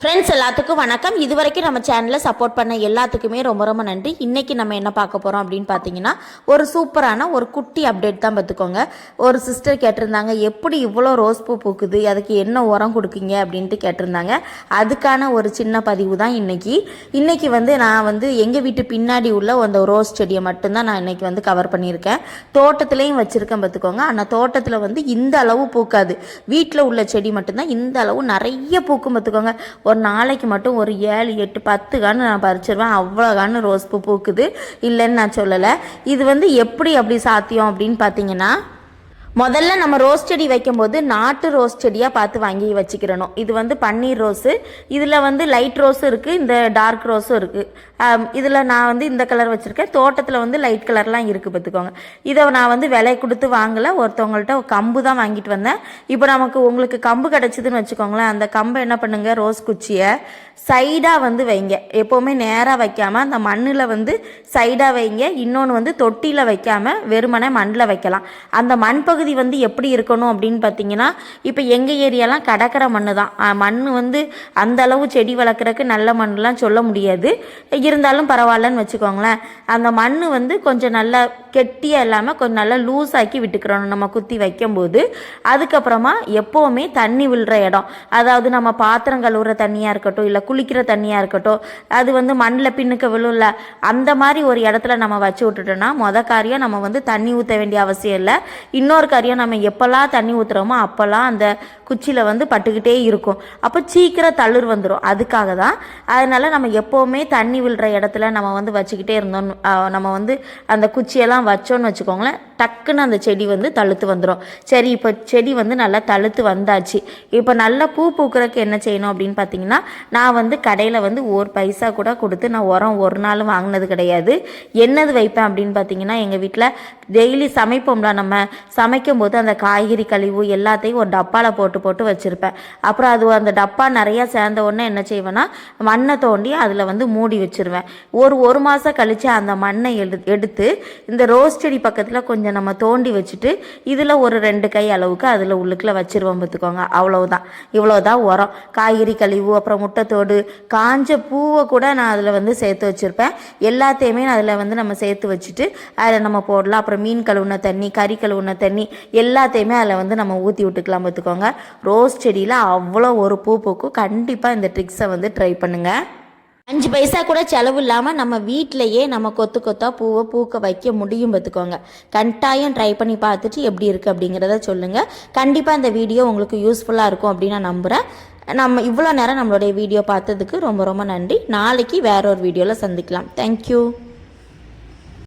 Friends எல்லாத்துக்கும் வணக்கம். இது வரைக்கும் நம்ம சேனலில் சப்போர்ட் பண்ண எல்லாத்துக்குமே ரொம்ப ரொம்ப நன்றி. இன்றைக்கி நம்ம என்ன பார்க்க போகிறோம் அப்படின்னு பார்த்தீங்கன்னா, ஒரு சூப்பரான ஒரு குட்டி அப்டேட் தான் பார்த்துக்கோங்க. ஒரு சிஸ்டர் கேட்டிருந்தாங்க, எப்படி இவ்வளோ ரோஸ் பூ பூக்குது, அதுக்கு என்ன உரம் கொடுக்குங்க அப்படின்ட்டு கேட்டிருந்தாங்க. அதுக்கான ஒரு சின்ன பதிவு தான் இன்றைக்கி நான் எங்கள் வீட்டு பின்னாடி உள்ள அந்த ரோஸ் செடியை மட்டும்தான் நான் இன்றைக்கி கவர் பண்ணியிருக்கேன். தோட்டத்துலேயும் வச்சுருக்கேன் பார்த்துக்கோங்க. ஆனால் தோட்டத்தில் இந்த அளவு பூக்காது. வீட்டில் உள்ள செடி மட்டும்தான் இந்த அளவு நிறைய பூக்கும் பார்த்துக்கோங்க. ஒரு நாளைக்கு மட்டும் ஒரு 7, 8, 10 கான்னு நான் பறிச்சிருவேன். அவ்வளோ கான்னு ரோஸ் பூ பூக்குது, இல்லைன்னு நான் சொல்லலை. இது எப்படி அப்படி சாத்தியம் அப்படின்னு பார்த்தீங்கன்னா, முதல்ல நம்ம ரோஸ் செடி வைக்கும்போது நாட்டு ரோஸ் செடியாக பார்த்து வாங்கி வச்சுக்கிறணும். இது பன்னீர் ரோஸு, இதில் லைட் ரோஸும் இருக்குது, இந்த டார்க் ரோஸும் இருக்குது. இதில் நான் இந்த கலர் வச்சுருக்கேன். தோட்டத்தில் லைட் கலர்லாம் இருக்குது பார்த்துக்கோங்க. இதை நான் விலை கொடுத்து வாங்கலை, ஒருத்தவங்கள்ட்ட கம்பு தான் வாங்கிட்டு வந்தேன். இப்போ உங்களுக்கு கம்பு கிடச்சிதுன்னு வச்சுக்கோங்களேன். அந்த கம்பை என்ன பண்ணுங்கள், ரோஸ் குச்சியை சைடாக வைங்க. எப்போவுமே நேராக வைக்காமல் அந்த மண்ணில் சைடாக வைங்க. இன்னொன்று தொட்டியில் வைக்காமல் வெறுமனே மண்ணில் வைக்கலாம். அந்த மண் பகுதி எப்படி இருக்கணும் அப்படின்னு பார்த்தீங்கன்னா, இப்போ எங்கள் ஏரியாலாம் கடற்கரை மண் தான். மண் அந்த அளவு செடி வளர்க்குறதுக்கு நல்ல மண்லாம் சொல்ல முடியாது, இருந்தாலும் பரவாயில்லன்னு வச்சுக்கோங்களேன். அந்த மண் கொஞ்சம் நல்லா கெட்டியாக இல்லாமல் கொஞ்சம் நல்லா லூஸ் ஆக்கி விட்டுக்கிறோம் நம்ம குத்தி வைக்கும்போது. அதுக்கப்புறமா எப்போவுமே தண்ணி விழுற இடம், அதாவது நம்ம பாத்திரம் கழுவுற தண்ணியாக இருக்கட்டும், இல்லை குளிக்கிற தண்ணியாக இருக்கட்டும், அது மண்ணில் பின்னுக்க விழும்ல, அந்த மாதிரி ஒரு இடத்துல நம்ம வச்சு விட்டுட்டோன்னா காரியம் நம்ம தண்ணி ஊற்ற வேண்டிய அவசியம் இல்லை. இன்னொரு காரியம், நம்ம எப்போல்லாம் தண்ணி ஊற்றுறோமோ அப்போல்லாம் அந்த குச்சியில் பட்டுக்கிட்டே இருக்கும். அப்போ சீக்கிரம் தளிர் வந்துடும். அதுக்காக தான். அதனால் நம்ம எப்போவுமே தண்ணி விழுற இடத்துல நம்ம வச்சுக்கிட்டே இருந்தோம். நம்ம அந்த குச்சியெல்லாம் வச்சோன்னு வச்சுக்கோங்களேன், டக்குன்னு அந்த செடி தழுத்து வந்துடும். சரி, இப்போ செடி நல்லா தழுத்து வந்தாச்சு. இப்போ நல்லா பூ பூக்கிறதுக்கு என்ன செய்யணும் அப்படின்னு பார்த்தீங்கன்னா, நான் கடையில் 1 பைசா கூட கொடுத்து நான் உரம் ஒரு நாள் வாங்கினது கிடையாது. என்னது வைப்பேன் அப்படின்னு பார்த்தீங்கன்னா, எங்கள் வீட்டில் டெய்லி சமைப்போம்ல, நம்ம சமைக்கும் போது அந்த காய்கறி கழிவு எல்லாத்தையும் ஒரு டப்பாவில் போட்டு வச்சுருப்பேன். அப்புறம் அது அந்த டப்பா நிறையா சேர்ந்த உடனே என்ன செய்வேன்னா, மண்ணை தோண்டி அதில் மூடி வச்சுருவேன். ஒரு மாதம் கழித்து அந்த மண்ணை எடுத்து இந்த ரோஸ் செடி பக்கத்தில் கொஞ்சம் நம்ம தோண்டி வச்சுட்டு இதில் ஒரு 2 கை அளவுக்கு அதில் உள்ளுக்குள்ள வச்சுருவோம் பார்த்துக்கோங்க. அவ்வளவுதான். இவ்வளோதான் உரம். காய்கறி கழிவு, அப்புறம் முட்டைத்தோடு, காஞ்ச பூவை கூட நான் அதில் சேர்த்து வச்சுருப்பேன். எல்லாத்தையுமே அதில் நம்ம சேர்த்து வச்சுட்டு அதில் நம்ம போடலாம். அப்புறம் மீன் கழுவுன தண்ணி, கறி கழுவுன தண்ணி எல்லாத்தையுமே அதில் நம்ம ஊற்றி விட்டுக்கலாம் பார்த்துக்கோங்க. ரோஸ் செடியில் அவ்வளோ ஒரு பூ பூக்கும். கண்டிப்பாக இந்த ட்ரிக்ஸை ட்ரை பண்ணுங்கள். 5 பைசா கூட செலவு இல்லாமல் நம்ம வீட்டிலையே நம்ம கொத்து கொத்தாக பூவை பூக்க வைக்க முடியும் பார்த்துக்கோங்க. கட்டாயம் ட்ரை பண்ணி பார்த்துட்டு எப்படி இருக்குது அப்படிங்கிறத சொல்லுங்கள். கண்டிப்பாக இந்த வீடியோ உங்களுக்கு யூஸ்ஃபுல்லாக இருக்கும் அப்படின்னு நான் நம்புகிறேன். நம்ம இவ்வளோ நேரம் நம்மளுடைய வீடியோ பார்த்ததுக்கு ரொம்ப ரொம்ப நன்றி. நாளைக்கு வேற ஒரு வீடியோவில் சந்திக்கலாம். தேங்க்யூ.